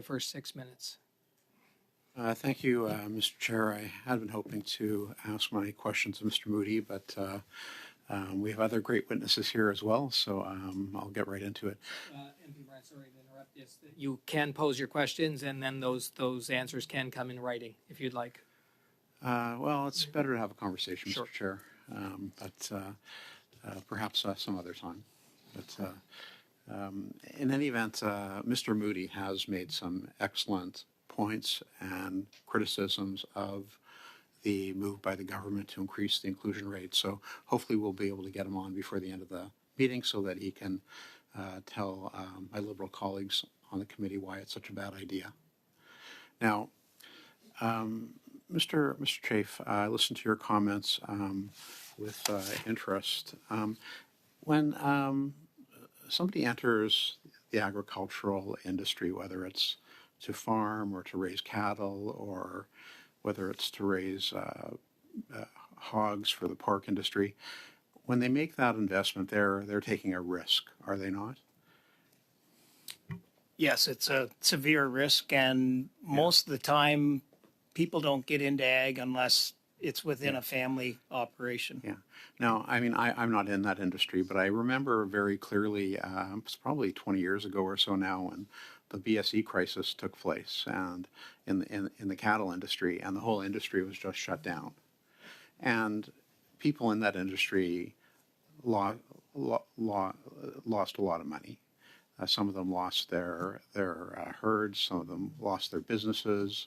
first 6 minutes. Thank you, Mr. Chair. I had been hoping to ask my questions of Mr. Moody, but we have other great witnesses here as well, so I'll get right into it. MP Bryan, sorry to interrupt. Yes, you can pose your questions, and then those answers can come in writing if you'd like. Well, it's better to have a conversation, Sure. Mr. Chair, but perhaps some other time. But in any event, Mr. Moody has made some excellent points and criticisms of the move by the government to increase the inclusion rate. So hopefully we'll be able to get him on before the end of the meeting so that he can tell my Liberal colleagues on the committee why it's such a bad idea. Now, Mr. Chafe, I listened to your comments with interest. When somebody enters the agricultural industry, whether it's to farm or to raise cattle or whether it's to raise hogs for the pork industry, when they make that investment, they're taking a risk, are they not? Yes, it's a severe risk, and most of the time, people don't get into ag unless it's within a family operation. Yeah. Now, I mean, I'm not in that industry, but I remember very clearly, it's probably 20 years ago or so now, when the BSE crisis took place and in the cattle industry, and the whole industry was just shut down. And people in that industry lost a lot of money. Some of them lost their herds, some of them lost their businesses,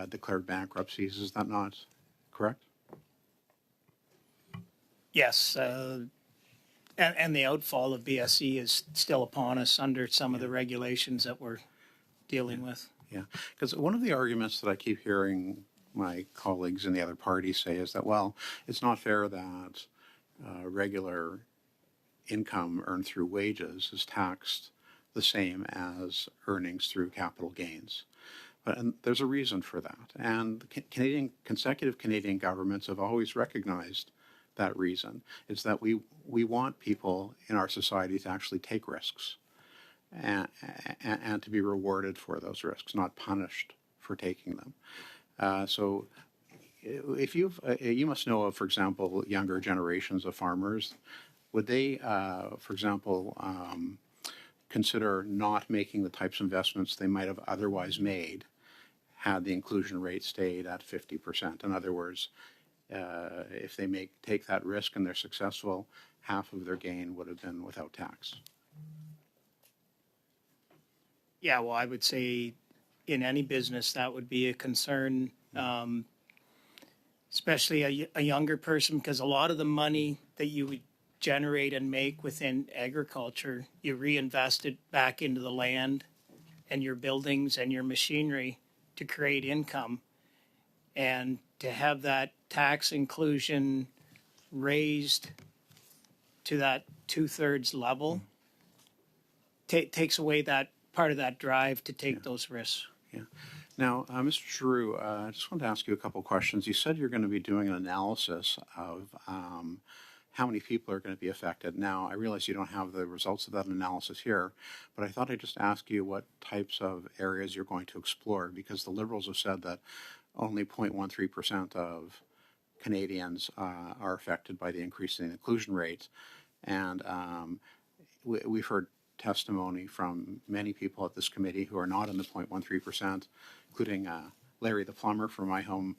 declared bankruptcies. Is that not correct? Yes, and the outfall of BSE is still upon us under some of the regulations that we're dealing with. Yeah, because one of the arguments that I keep hearing my colleagues in the other parties say is that, well, it's not fair that regular income earned through wages is taxed the same as earnings through capital gains. And there's a reason for that. And consecutive Canadian governments have always recognized that reason. It's that we want people in our society to actually take risks and to be rewarded for those risks, not punished for taking them. So if you must know of, for example, younger generations of farmers, would they, for example, consider not making the types of investments they might have otherwise made had the inclusion rate stayed at 50%? In other words, if they take that risk and they're successful, half of their gain would have been without tax. Yeah, well, I would say in any business that would be a concern, especially a younger person, because a lot of the money that you would generate and make within agriculture, you reinvest it back into the land and your buildings and your machinery to create income. And to have that tax inclusion raised to that 2/3 level takes away that part of that drive to take those risks. Yeah. Now, Mr. Giroux, I just wanted to ask you a couple of questions. You said you're going to be doing an analysis of how many people are going to be affected. Now, I realize you don't have the results of that analysis here, but I thought I'd just ask you what types of areas you're going to explore, because the Liberals have said that only 0.13% of Canadians are affected by the increase in inclusion rates. And we've heard testimony from many people at this committee who are not in the 0.13%, including Larry the plumber from my home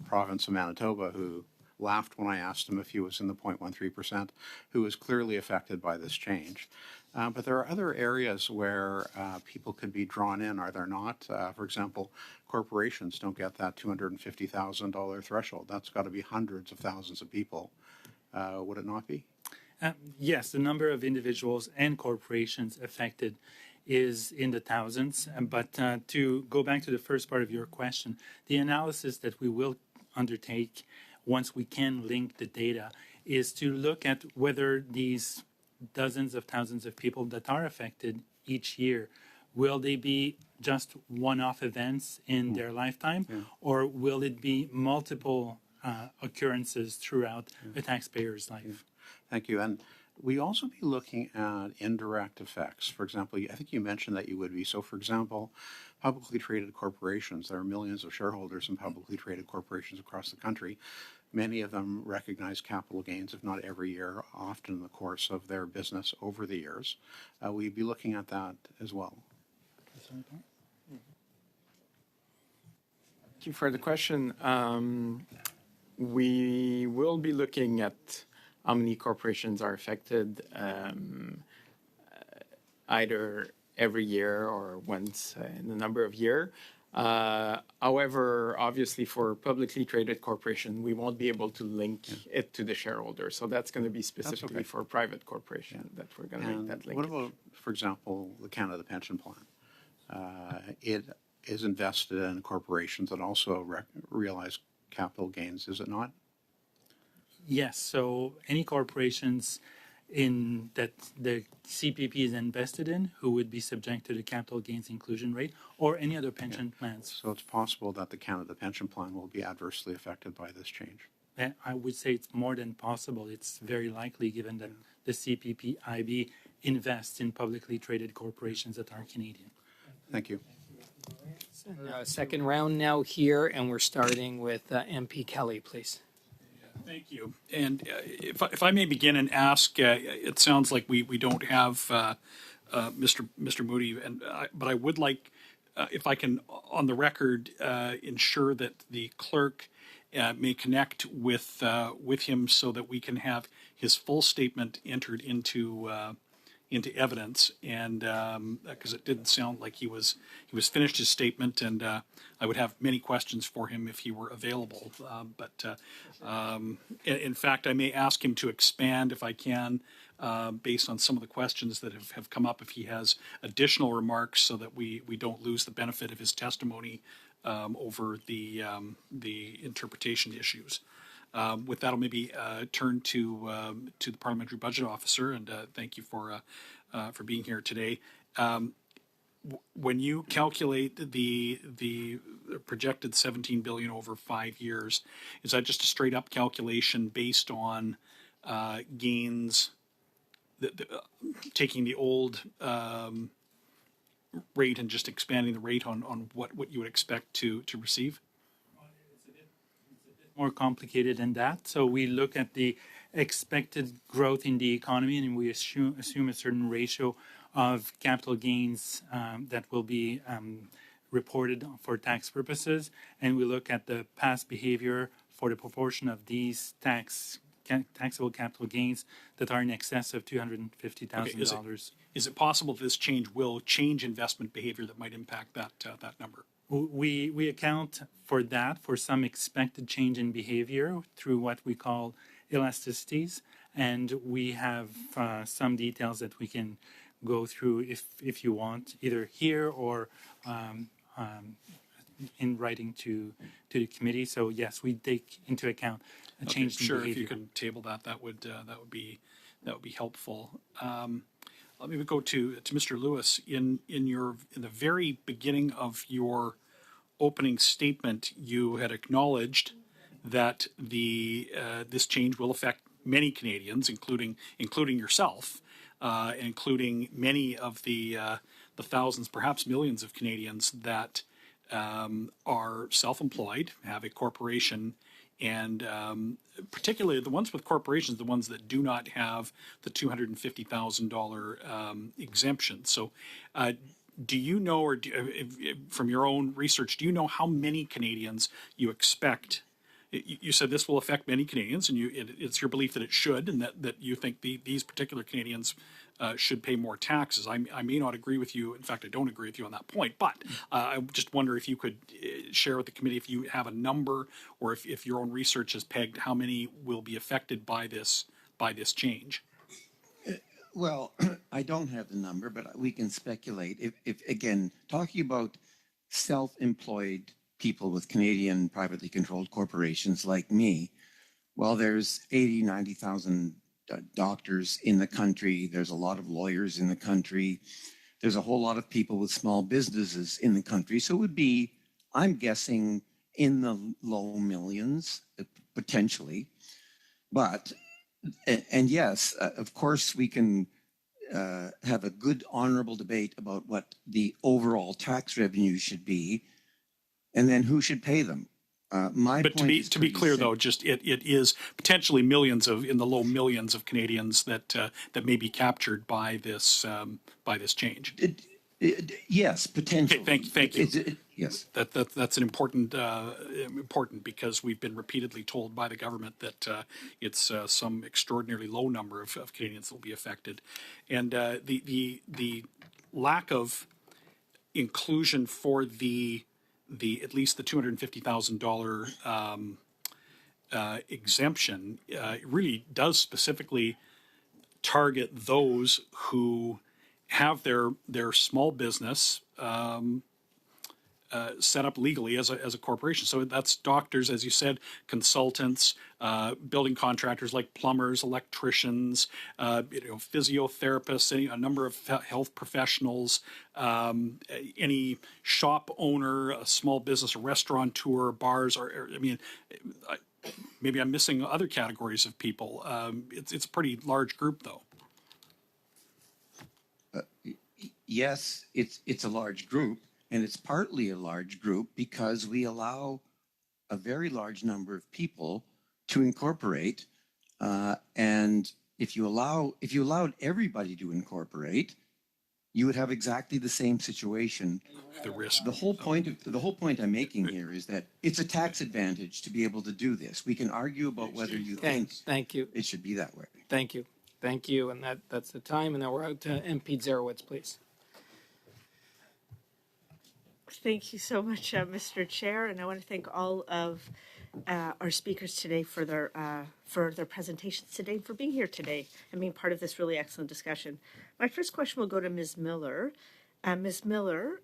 province of Manitoba, who laughed when I asked him if he was in the 0.13%, who was clearly affected by this change. But there are other areas where people could be drawn in, are there not? For example, corporations don't get that $250,000 threshold. That's got to be hundreds of thousands of people. Would it not be? Yes, the number of individuals and corporations affected is in the thousands. But to go back to the first part of your question, the analysis that we will undertake once we can link the data is to look at whether these dozens of thousands of people that are affected each year, will they be just one-off events in their lifetime, or will it be multiple occurrences throughout a taxpayer's life? Thank you. And we also be looking at indirect effects. For example, I think you mentioned that you would be. So, for example, publicly traded corporations. There are millions of shareholders in publicly traded corporations across the country. Many of them recognize capital gains, if not every year, often in the course of their business over the years. We'd be looking at that as well. Thank you for the question. We will be looking at how many corporations are affected either every year or once in a number of years. However, obviously for publicly traded corporation, we won't be able to link it to the shareholder. So that's going to be specifically okay. for private corporation that we're going to make that link. What about, for example, the Canada Pension Plan? It is invested in corporations that also realize capital gains, is it not? Yes. So any corporations in that the CPP is invested in who would be subject to the capital gains inclusion rate, or any other pension plans. So it's possible that the Canada Pension Plan will be adversely affected by this change. I would say it's more than possible. It's very likely given that the CPP IB invests in publicly traded corporations that are Canadian. Thank you. Second round now here, and we're starting with MP Kelly, please. Thank you. And if I may begin and ask, it sounds like we don't have Mr. Moody, but I would like, if I can, on the record, ensure that the clerk may connect with him so that we can have his full statement entered into evidence, and because it didn't sound like he was finished his statement, and I would have many questions for him if he were available. But in fact, I may ask him to expand if I can, based on some of the questions that have come up, if he has additional remarks, so that we don't lose the benefit of his testimony over the interpretation issues. With that, I'll maybe turn to the Parliamentary Budget Officer, and thank you for being here today. When you calculate the projected $17 billion over 5 years, is that just a straight up calculation based on gains, taking the old rate and just expanding the rate on what you would expect to receive? More complicated than that. So we look at the expected growth in the economy, and we assume a certain ratio of capital gains that will be reported for tax purposes, and we look at the past behavior for the proportion of these taxable capital gains that are in excess of $250,000. Is it possible this change will change investment behavior that might impact that number? We account for that, for some expected change in behavior through what we call elasticities, and we have some details that we can go through if you want, either here or in writing to the committee. So yes, we take into account a change in behavior. If you can table that would be helpful. Let me go to Mr. Lewis. In the very beginning of your opening statement, you had acknowledged that this change will affect many Canadians, including yourself, including many of the thousands, perhaps millions of Canadians that are self-employed, have a corporation, and particularly the ones with corporations, the ones that do not have the $250,000 exemption. So do you know, or from your own research, do you know how many Canadians you expect? You said this will affect many Canadians, and it's your belief that it should, and that you think these particular Canadians should pay more taxes. I may not agree with you. In fact, I don't agree with you on that point. But I just wonder if you could share with the committee if you have a number, or if your own research has pegged how many will be affected by this change. Well, I don't have the number, but we can speculate. If again, talking about self-employed people with Canadian privately controlled corporations like me, well, there's 80, 90,000 doctors in the country. There's a lot of lawyers in the country. There's a whole lot of people with small businesses in the country. So it would be, I'm guessing, in the low millions, potentially. But, and yes, of course, we can have a good, honorable debate about what the overall tax revenue should be, and then who should pay them. My But point is to be pretty clear, simple. though, just it is potentially millions of in the low millions of Canadians that that may be captured by this change. Yes, potentially. Okay, thank you. Yes. That's an important because we've been repeatedly told by the government that it's some extraordinarily low number of Canadians that will be affected, and the lack of inclusion for the at least the $250,000 exemption really does specifically target those who have their small business set up legally as a corporation. So that's doctors, as you said, consultants, building contractors like plumbers, electricians, physiotherapists, a number of health professionals, any shop owner, a small business, a restaurateur, bars, maybe I'm missing other categories of people. It's a pretty large group, though. Yes, it's a large group, and it's partly a large group because we allow a very large number of people to incorporate, and if you allowed everybody to incorporate, you would have exactly the same situation. The risk. The whole point I'm making here is that it's a tax advantage to be able to do this. We can argue about whether you think Thank you. it should be that way. Thank you. Thank you. And that's the time. And now we're out to MP Zarowitz, please. Thank you so much, Mr. Chair, and I want to thank all of our speakers today for their presentations today, for being here today and being part of this really excellent discussion. My first question will go to Ms. Miller. Ms. Miller,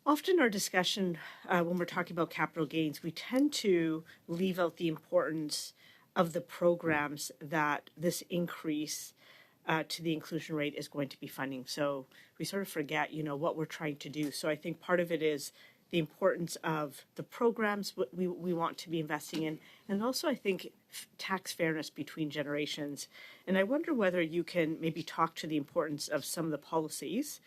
often our discussion when we're talking about capital gains, we tend to leave out the importance of the programs that this increase to the inclusion rate is going to be funding. So we sort of forget, what we're trying to do. So I think part of it is the importance of the programs we want to be investing in, and also I think tax fairness between generations. And I wonder whether you can maybe talk to the importance of some of the policies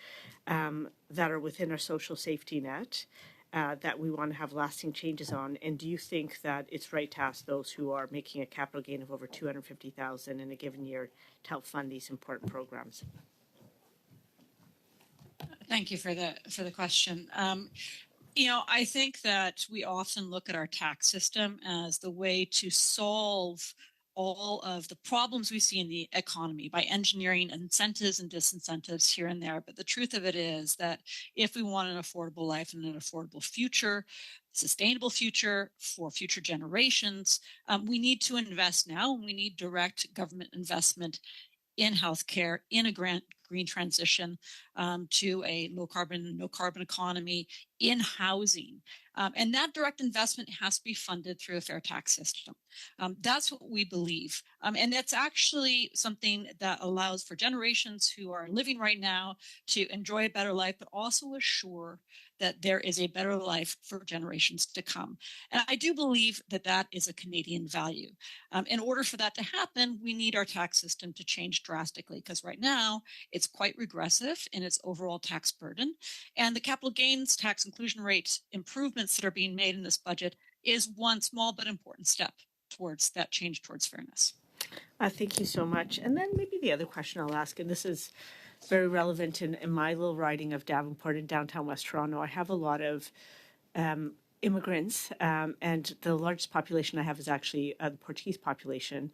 that are within our social safety net that we want to have lasting changes on. And do you think that it's right to ask those who are making a capital gain of over $250,000 in a given year to help fund these important programs? Thank you for the question. I think that we often look at our tax system as the way to solve all of the problems we see in the economy by engineering incentives and disincentives here and there. But the truth of it is that if we want an affordable life and an affordable future, sustainable future for future generations, we need to invest now, and we need direct government investment in healthcare, in a green transition to a low carbon, no carbon economy, in housing. And that direct investment has to be funded through a fair tax system. That's what we believe. And that's actually something that allows for generations who are living right now to enjoy a better life, but also assure that there is a better life for generations to come. And I do believe that that is a Canadian value. In order for that to happen, we need our tax system to change drastically, because right now it's quite regressive in its overall tax burden. And the capital gains tax inclusion rate improvements that are being made in this budget is one small but important step towards that change towards fairness. Thank you so much. And then maybe the other question I'll ask, and this is very relevant in my little riding of Davenport in downtown West Toronto. I have a lot of immigrants, and the largest population I have is actually the Portuguese population.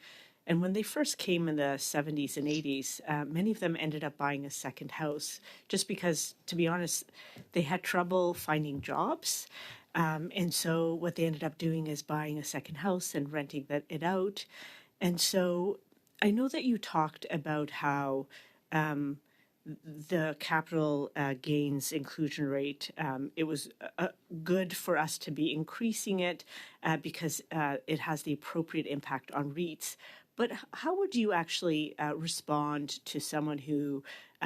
And when they first came in the 70s and 80s, many of them ended up buying a second house just because, to be honest, they had trouble finding jobs. And so what they ended up doing is buying a second house and renting it out. And so I know that you talked about how the capital gains inclusion rate, it was good for us to be increasing it because it has the appropriate impact on REITs. But how would you actually respond to someone who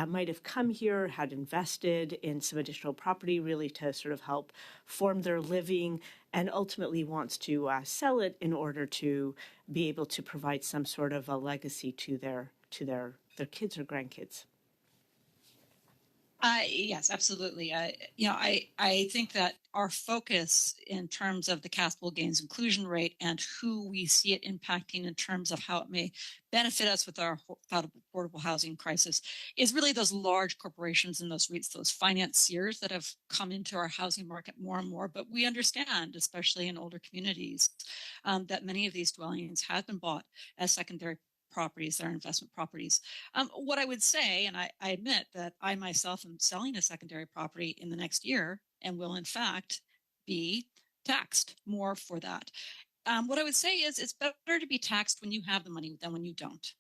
might have come here, had invested in some additional property really to sort of help form their living, and ultimately wants to sell it in order to be able to provide some sort of a legacy to their their kids or grandkids. Yes, absolutely. I think that our focus in terms of the capital gains inclusion rate and who we see it impacting in terms of how it may benefit us with our affordable housing crisis is really those large corporations and those REITs, those financiers that have come into our housing market more and more. But we understand, especially in older communities, that many of these dwellings have been bought as secondary properties, they're investment properties. What I would say, and I admit that I myself am selling a secondary property in the next year and will in fact be taxed more for that. What I would say is it's better to be taxed when you have the money than when you don't.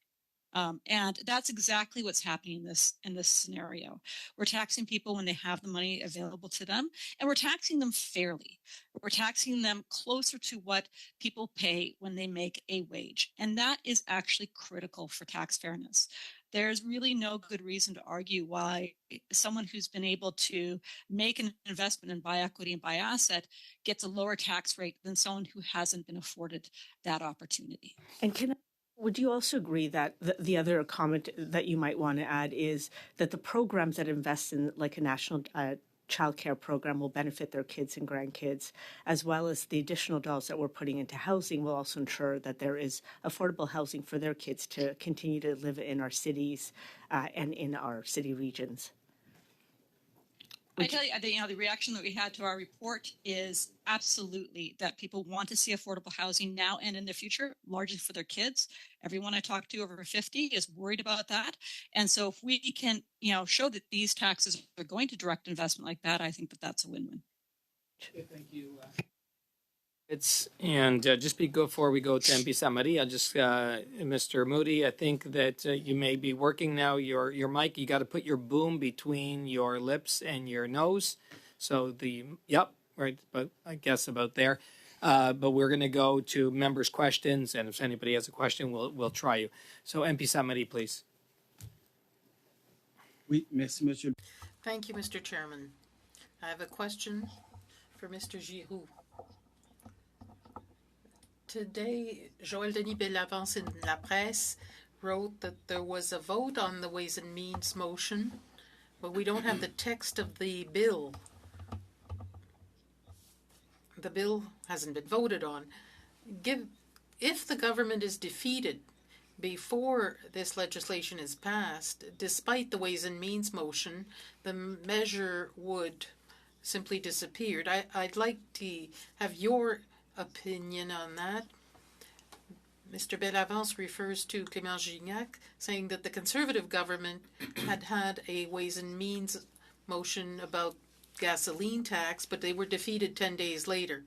And that's exactly what's happening in this scenario. We're taxing people when they have the money available to them, and we're taxing them fairly. We're taxing them closer to what people pay when they make a wage. And that is actually critical for tax fairness. There's really no good reason to argue why someone who's been able to make an investment and buy equity and buy asset gets a lower tax rate than someone who hasn't been afforded that opportunity. And would you also agree that the other comment that you might want to add is that the programs that invest in like a national child care program will benefit their kids and grandkids, as well as the additional dollars that we're putting into housing will also ensure that there is affordable housing for their kids to continue to live in our cities and in our city regions? I tell you, the reaction that we had to our report is absolutely that people want to see affordable housing now and in the future, largely for their kids. Everyone I talk to over 50 is worried about that. And so if we can, show that these taxes are going to direct investment like that, I think that that's a win-win. Thank you. Just before we go to MP Samaria, Mr. Moody, I think that you may be working now. Your mic, you got to put your boom between your lips and your nose. So right, but I guess about there. But we're going to go to members' questions, and if anybody has a question, we'll try you. So MP Samaria, please. Oui, merci, monsieur. Thank you, Mr. Chairman. I have a question for Mr. Giroux. Today, Joël Denis Bellavance in La Presse wrote that there was a vote on the Ways and Means motion, but we don't have the text of the bill. The bill hasn't been voted on. If the government is defeated before this legislation is passed, despite the Ways and Means motion, the measure would simply disappear. I'd like to have your opinion on that. Mr. Bellavance refers to Clément Gignac, saying that the Conservative government had a Ways and Means motion about gasoline tax, but they were defeated 10 days later.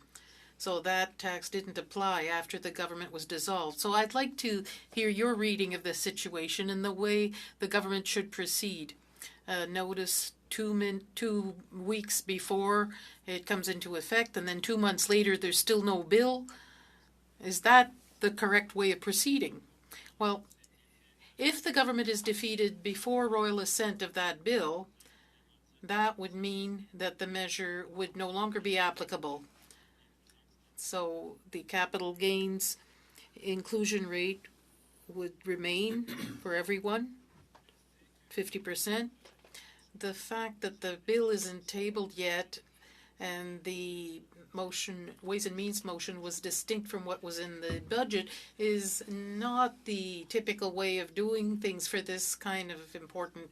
So that tax didn't apply after the government was dissolved. So I'd like to hear your reading of the situation and the way the government should proceed. Notice 2 weeks before it comes into effect, and then 2 months later there's still no bill. Is that the correct way of proceeding? Well, if the government is defeated before royal assent of that bill, that would mean that the measure would no longer be applicable. So the capital gains inclusion rate would remain for everyone, 50%. The fact that the bill isn't tabled yet and the Ways and Means motion was distinct from what was in the budget is not the typical way of doing things for this kind of important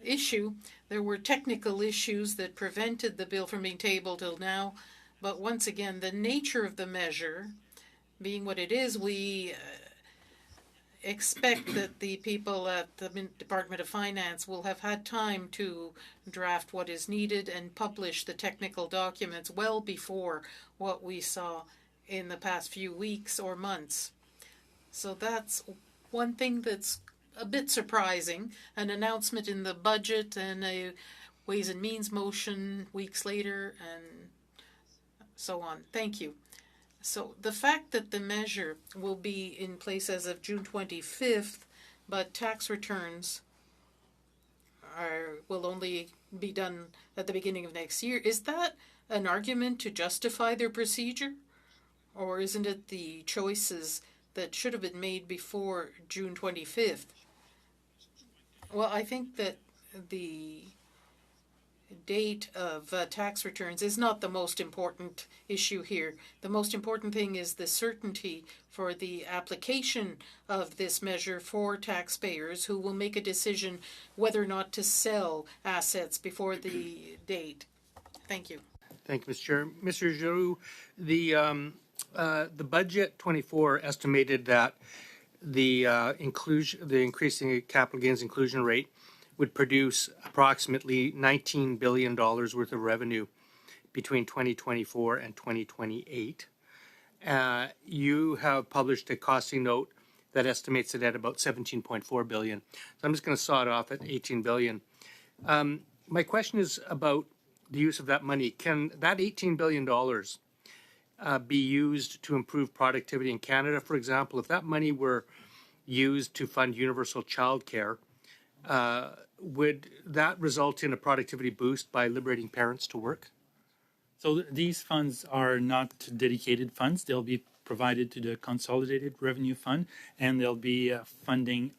issue. There were technical issues that prevented the bill from being tabled till now. But once again, the nature of the measure being what it is, we expect that the people at the Department of Finance will have had time to draft what is needed and publish the technical documents well before what we saw in the past few weeks or months. So that's one thing that's a bit surprising, an announcement in the budget and a Ways and Means motion weeks later and so on. Thank you. So the fact that the measure will be in place as of June 25th, but tax returns will only be done at the beginning of next year, is that an argument to justify their procedure? Or isn't it the choices that should have been made before June 25th? Well, I think that the date of tax returns is not the most important issue here. The most important thing is the certainty for the application of this measure for taxpayers who will make a decision whether or not to sell assets before the date. Thank you. Thank you, Mr. Chair. Mr. Giroux, the budget 24 estimated that the increasing capital gains inclusion rate would produce approximately $19 billion worth of revenue between 2024 and 2028. You have published a costing note that estimates it at about 17.4 billion. So I'm just going to saw it off at 18 billion. My question is about the use of that money. Can that $18 billion be used to improve productivity in Canada, for example? If that money were used to fund universal childcare, would that result in a productivity boost by liberating parents to work? So these funds are not dedicated funds. They'll be provided to the Consolidated Revenue Fund, and they'll be funding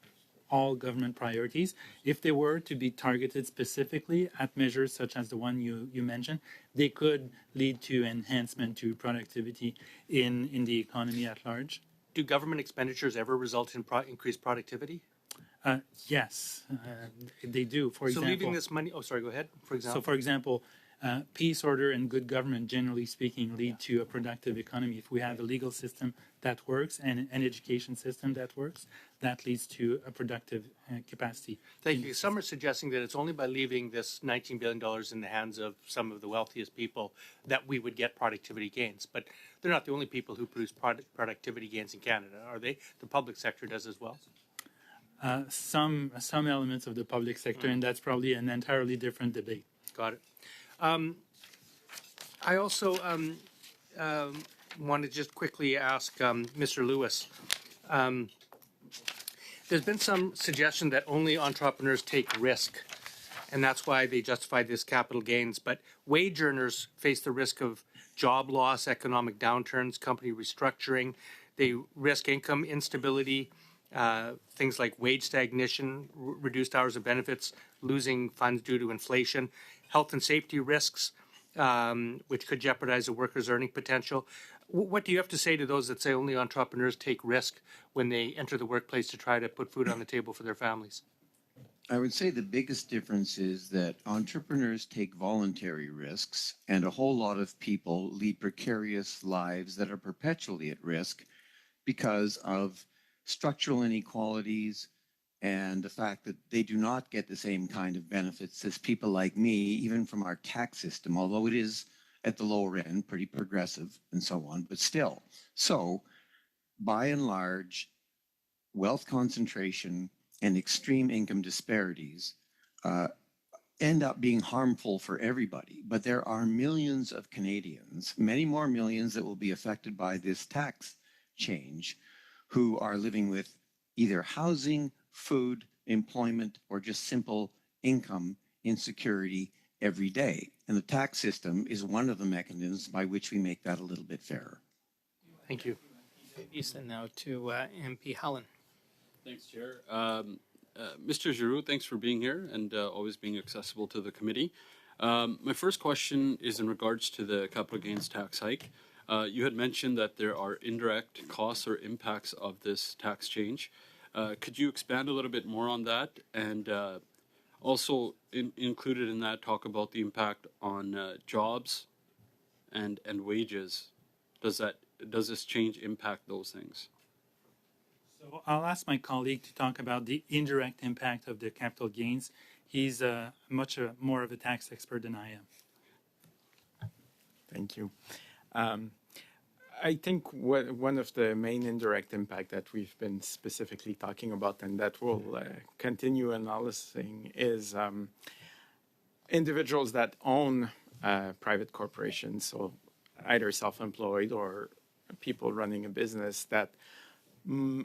all government priorities. If they were to be targeted specifically at measures such as the one you mentioned, they could lead to enhancement to productivity in the economy at large. Do government expenditures ever result in increased productivity? Yes, they do. For So example, leaving this money, go ahead, for example. So, for example, peace, order, and good government, generally speaking, lead to a productive economy. If we have a legal system that works and an education system that works, that leads to a productive capacity. Thank you. Some are suggesting that it's only by leaving this $19 billion in the hands of some of the wealthiest people that we would get productivity gains. But they're not the only people who produce productivity gains in Canada, are they? The public sector does as well? Some elements of the public sector, and that's probably an entirely different debate. Got it. I also want to just quickly ask Mr. Lewis. There's been some suggestion that only entrepreneurs take risk, and that's why they justify this capital gains. But wage earners face the risk of job loss, economic downturns, company restructuring. They risk income instability, things like wage stagnation, reduced hours of benefits, losing funds due to inflation, health and safety risks, which could jeopardize a worker's earning potential. What do you have to say to those that say only entrepreneurs take risk when they enter the workplace to try to put food on the table for their families? I would say the biggest difference is that entrepreneurs take voluntary risks, and a whole lot of people lead precarious lives that are perpetually at risk because of structural inequalities and the fact that they do not get the same kind of benefits as people like me, even from our tax system, although it is at the lower end, pretty progressive and so on, but still. So, by and large, wealth concentration and extreme income disparities end up being harmful for everybody. But there are millions of Canadians, many more millions that will be affected by this tax change, who are living with either housing, food, employment, or just simple income insecurity every day. And the tax system is one of the mechanisms by which we make that a little bit fairer. Thank you. Lisa, now to MP Helen. Thanks, Chair. Mr. Giroux, thanks for being here and always being accessible to the committee. My first question is in regards to the capital gains tax hike. You had mentioned that there are indirect costs or impacts of this tax change. Could you expand a little bit more on that? And also included in that, talk about the impact on jobs and wages. Does this change impact those things? So I'll ask my colleague to talk about the indirect impact of the capital gains. He's much more of a tax expert than I am. Thank you. I think one of the main indirect impact that we've been specifically talking about and that we'll continue analyzing is individuals that own private corporations, so either self-employed or people running a business that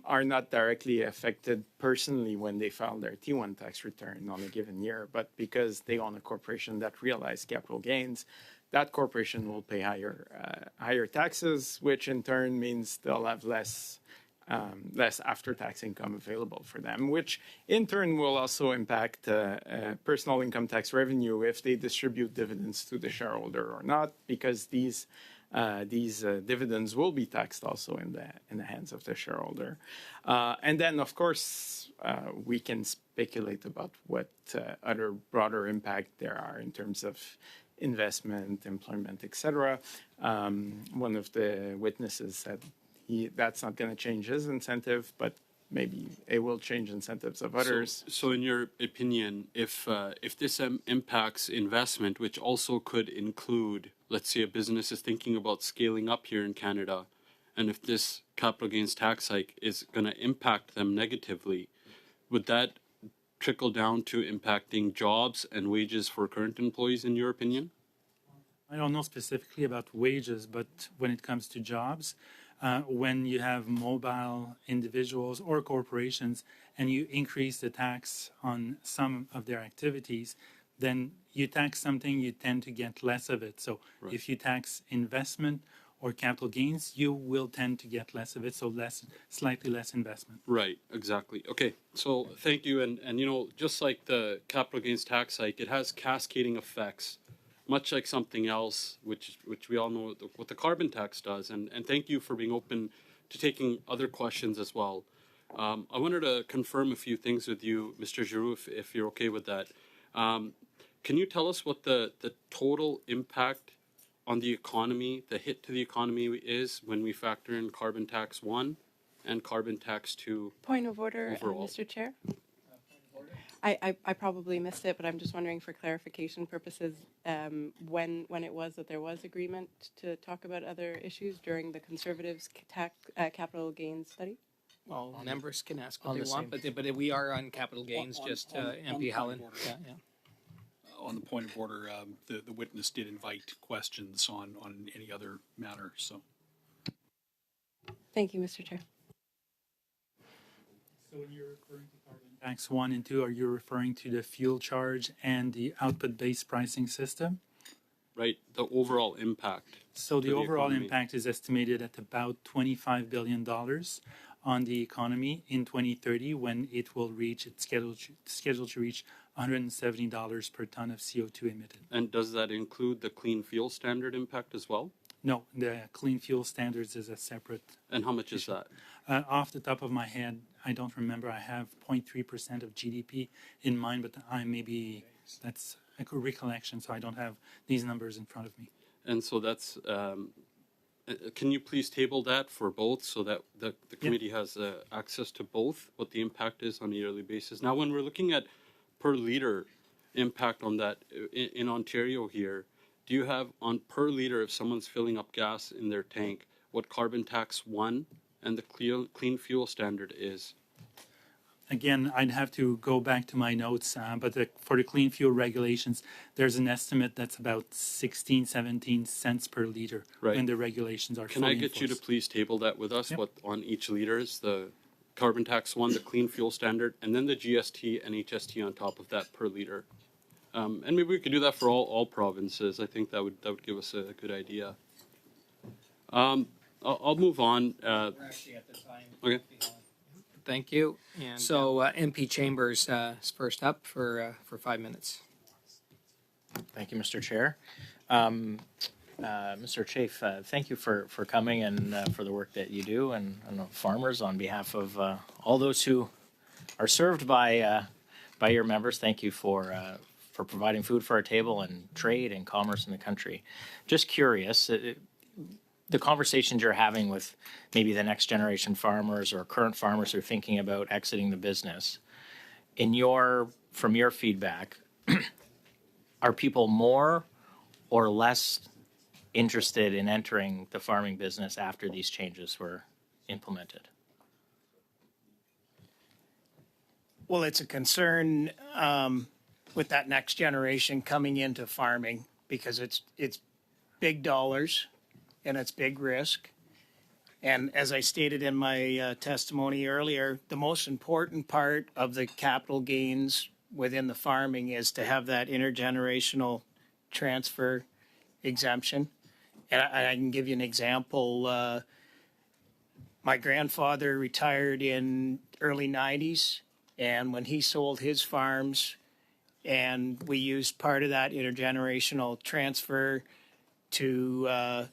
are not directly affected personally when they file their T1 tax return on a given year, but because they own a corporation that realized capital gains, that corporation will pay higher taxes, which in turn means they'll have less less after-tax income available for them, which in turn will also impact personal income tax revenue if they distribute dividends to the shareholder or not, because these dividends will be taxed also in the hands of the shareholder. And then, of course, we can speculate about what other broader impact there are in terms of investment, employment, etc. One of the witnesses said that's not going to change his incentive, but maybe it will change incentives of others. So in your opinion, if this impacts investment, which also could include, let's say a business is thinking about scaling up here in Canada, and if this capital gains tax hike is going to impact them negatively, would that trickle down to impacting jobs and wages for current employees, in your opinion? I don't know specifically about wages, but when it comes to jobs, when you have mobile individuals or corporations and you increase the tax on some of their activities, then you tax something, you tend to get less of it. So if you tax investment or capital gains, you will tend to get less of it, so slightly less investment. Right, exactly. Okay, so thank you. And you know, just like the capital gains tax hike, it has cascading effects, much like something else, which we all know what the carbon tax does. And thank you for being open to taking other questions as well. I wanted to confirm a few things with you, Mr. Giroux, if you're okay with that. Can you tell us what the total impact on the economy, the hit to the economy is when we factor in carbon tax 1 and carbon tax 2? Point of order, overall? Mr. Chair. I probably missed it, but I'm just wondering for clarification purposes when it was that there was agreement to talk about other issues during the Conservatives' capital gains study? Well, members can ask what they want, but we are on capital gains, MP Helen. Yeah. On the point of order, the witness did invite questions on any other matter, so. Thank you, Mr. Chair. So when you're referring to carbon tax 1 and 2, are you referring to the fuel charge and the output-based pricing system? Right, the overall impact. So the the overall economy. impact is estimated at about $25 billion on the economy in 2030, when it will reach its scheduled to reach $170 per ton of CO2 emitted. And does that include the clean fuel standard impact as well? No, the clean fuel standards is a separate. And how much is that? Off the top of my head, I don't remember. I have 0.3% of GDP in mind, but that's a good recollection, so I don't have these numbers in front of me. And so that's, can you please table that for both so that the committee has access to both, what the impact is on a yearly basis? Now, when we're looking at per liter impact on that in Ontario here, do you have on per liter, if someone's filling up gas in their tank, what carbon tax 1 and the clean fuel standard is? Again, I'd have to go back to my notes, but for the clean fuel regulations, there's an estimate that's about 16, 17 cents per liter when the regulations are Can fully I get you to enforced. please table that with us, Yep. what on each liter is the carbon tax 1, the clean fuel standard, and then the GST and HST on top of that per liter? And maybe we could do that for all provinces. I think that would give us a good idea. I'll move on. We're actually at the time. Okay. Thank you. So MP Chambers is first up for 5 minutes. Thank you, Mr. Chair. Mr. Chafe, thank you for coming and for the work that you do. And I know farmers, on behalf of all those who are served by your members, thank you for providing food for our table and trade and commerce in the country. Just curious, the conversations you're having with maybe the next generation farmers or current farmers who are thinking about exiting the business, from your feedback, are people more or less interested in entering the farming business after these changes were implemented? Well, it's a concern with that next generation coming into farming because it's big dollars and it's big risk. And as I stated in my testimony earlier, the most important part of the capital gains within the farming is to have that intergenerational transfer exemption. And I can give you an example. My grandfather retired in early 90s, and when he sold his farms, and we used part of that intergenerational transfer to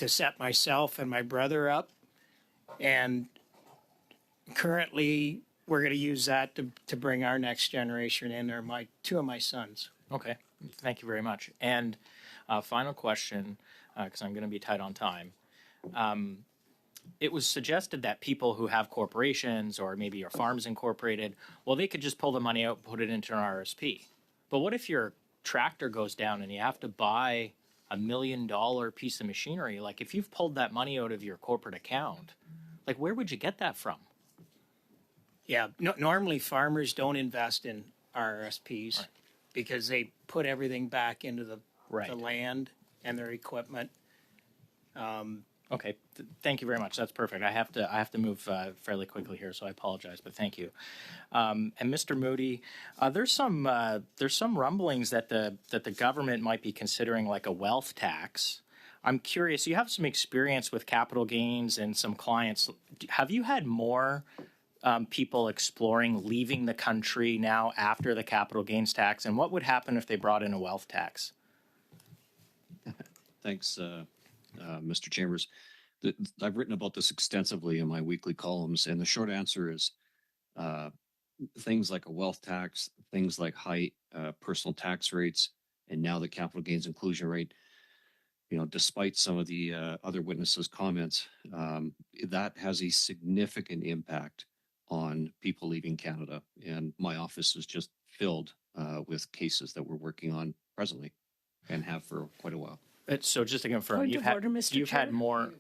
set myself and my brother up. And currently, we're going to use that to bring our next generation in, or my two of my sons. Okay, thank you very much. And final question, because I'm going to be tight on time. It was suggested that people who have corporations or maybe your farms incorporated, well, they could just pull the money out and put it into an RSP. But what if your tractor goes down and you have to buy $1 million piece of machinery? Like if you've pulled that money out of your corporate account, like where would you get that from? Yeah, normally farmers don't invest in RSPs because they put everything back into the land and their equipment. Okay, thank you very much. That's perfect. I have to move fairly quickly here, so I apologize, but thank you. And Mr. Moody, there's some rumblings that the government might be considering like a wealth tax. I'm curious. You have some experience with capital gains and some clients. Have you had more people exploring leaving the country now after the capital gains tax, and what would happen if they brought in a wealth tax? Thanks, Mr. Chambers. I've written about this extensively in my weekly columns, and the short answer is things like a wealth tax, things like high personal tax rates, and now the capital gains inclusion rate. You know, despite some of the other witnesses' comments, that has a significant impact on people leaving Canada. And my office is just filled with cases that we're working on presently and have for quite a while. So just to confirm, Point of order, Mr. you've Chair. had more.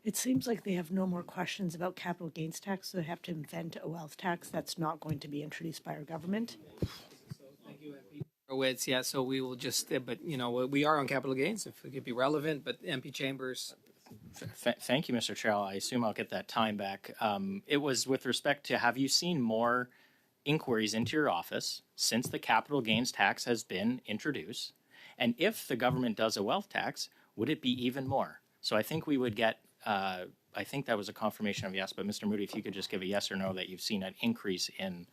It seems like they have no more questions about capital gains tax, so they have to invent a wealth tax that's not going to be introduced by our government. Yeah, so we will just, but we are on capital gains, if it could be relevant, but MP Chambers. Thank you, Mr. Chair. I assume I'll get that time back. It was with respect to, have you seen more inquiries into your office since the capital gains tax has been introduced? And if the government does a wealth tax, would it be even more? So I think we would get, I think that was a confirmation of yes, but Mr. Moody, if you could just give a yes or no that you've seen an increase in,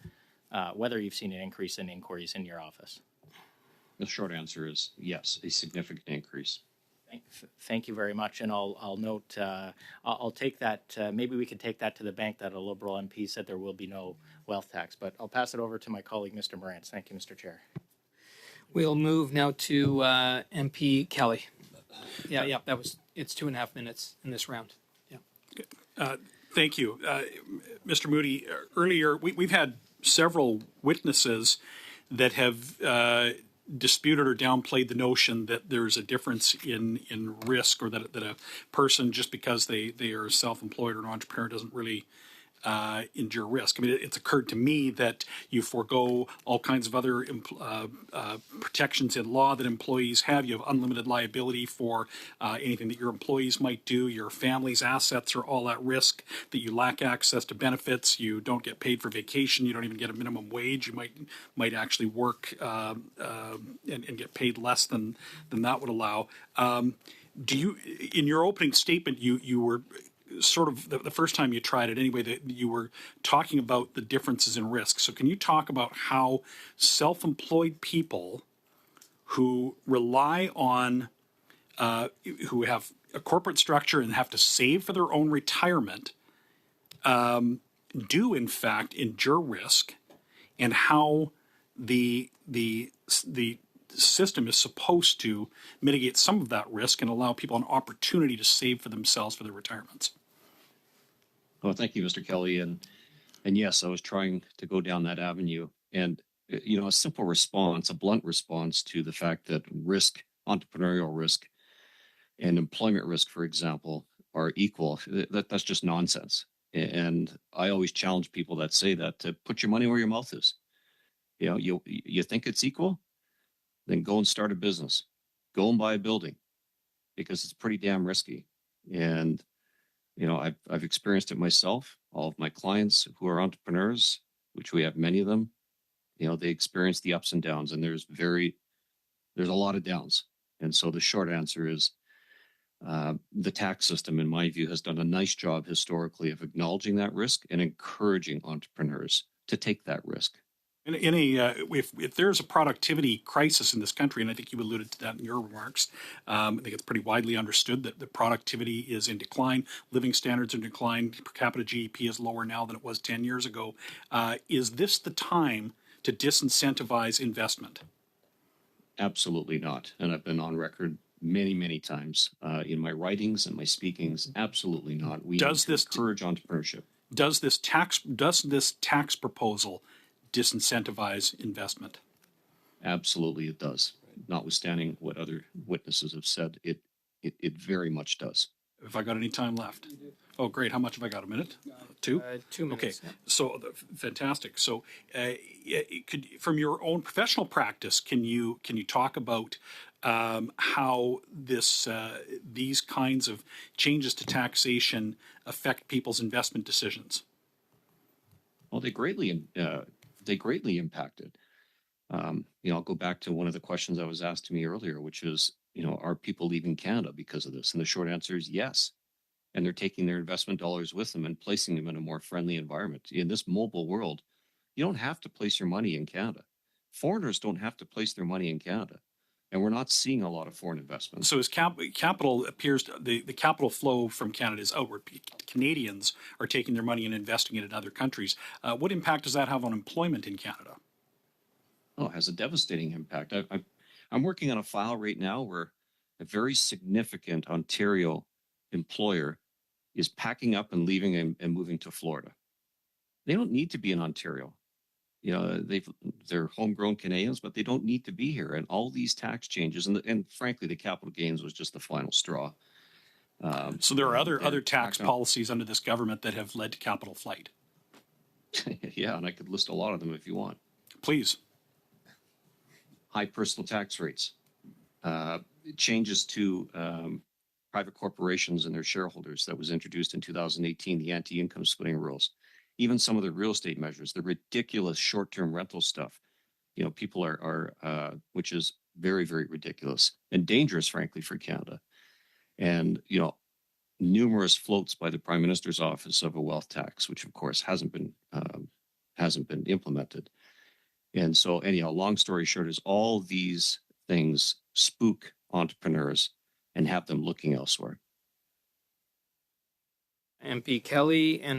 whether you've seen an increase in inquiries in your office. The short answer is yes, a significant increase. Thank you very much, and I'll note. I'll take that. Maybe we could take that to the bank that a Liberal MP said there will be no wealth tax. But I'll pass it over to my colleague, Mr. Morantz. Thank you, Mr. Chair. We'll move now to MP Kelly. Yeah, it's 2.5 minutes in this round. Yeah. Thank you. Mr. Moody, earlier we've had several witnesses that have disputed or downplayed the notion that there's a difference in risk, or that a person, just because they are self-employed or an entrepreneur, doesn't really endure risk. I mean, it's occurred to me that you forego all kinds of other protections in law that employees have. You have unlimited liability for anything that your employees might do. Your family's assets are all at risk, that you lack access to benefits. You don't get paid for vacation. You don't even get a minimum wage. You might actually work and get paid less than that would allow. Do you, in your opening statement, you were sort of the first time you tried it anyway, that you were talking about the differences in risk. So can you talk about how self-employed people who rely on, who have a corporate structure and have to save for their own retirement, do in fact endure risk, and how the system is supposed to mitigate some of that risk and allow people an opportunity to save for themselves for their retirements? Well, thank you, Mr. Kelly. And yes, I was trying to go down that avenue. And, you know, a simple response, a blunt response to the fact that risk, entrepreneurial risk, and employment risk, for example, are equal, that's just nonsense. And I always challenge people that say that to put your money where your mouth is. You know, you think it's equal? Then go and start a business. Go and buy a building, because it's pretty damn risky. And you know, I've experienced it myself. All of my clients who are entrepreneurs, which we have many of them, you know, they experience the ups and downs, and there's a lot of downs. And so the short answer is The tax system, in my view, has done a nice job historically of acknowledging that risk and encouraging entrepreneurs to take that risk. If there's a productivity crisis in this country, and I think you alluded to that in your remarks, I think it's pretty widely understood that the productivity is in decline, living standards are in decline, per capita GDP is lower now than it was 10 years ago. Is this the time to disincentivize investment? Absolutely not. And I've been on record many, many times in my writings and my speakings. Absolutely not. We need to encourage entrepreneurship. Does this tax proposal disincentivize investment? Absolutely, it does. Notwithstanding what other witnesses have said, it very much does. Have I got any time left? Oh, great. How much have I got? A minute? 2? 2 minutes. Okay. So fantastic. So, from your own professional practice, can you talk about how these kinds of changes to taxation affect people's investment decisions? Well, they greatly impact it. I'll go back to one of the questions that was asked to me earlier, which is, are people leaving Canada because of this? And the short answer is yes. And they're taking their investment dollars with them and placing them in a more friendly environment. In this mobile world, you don't have to place your money in Canada. Foreigners don't have to place their money in Canada. And we're not seeing a lot of foreign investment. So as capital appears, the capital flow from Canada is outward. Canadians are taking their money and investing it in other countries. What impact does that have on employment in Canada? Oh, it has a devastating impact. I'm working on a file right now where a very significant Ontario employer is packing up and leaving and moving to Florida. They don't need to be in Ontario. They're homegrown Canadians, but they don't need to be here. And all these tax changes, and frankly, the capital gains was just the final straw. So there are other tax policies under this government that have led to capital flight. Yeah, and I could list a lot of them if you want. Please. High personal tax rates, changes to private corporations and their shareholders that was introduced in 2018, the anti-income splitting rules, even some of the real estate measures, the ridiculous short-term rental stuff. People which is very, very ridiculous and dangerous, frankly, for Canada. And, numerous floats by the Prime Minister's Office of a wealth tax, which of course hasn't been implemented. And so anyhow, long story short is all these things spook entrepreneurs and have them looking elsewhere. MP Kelly and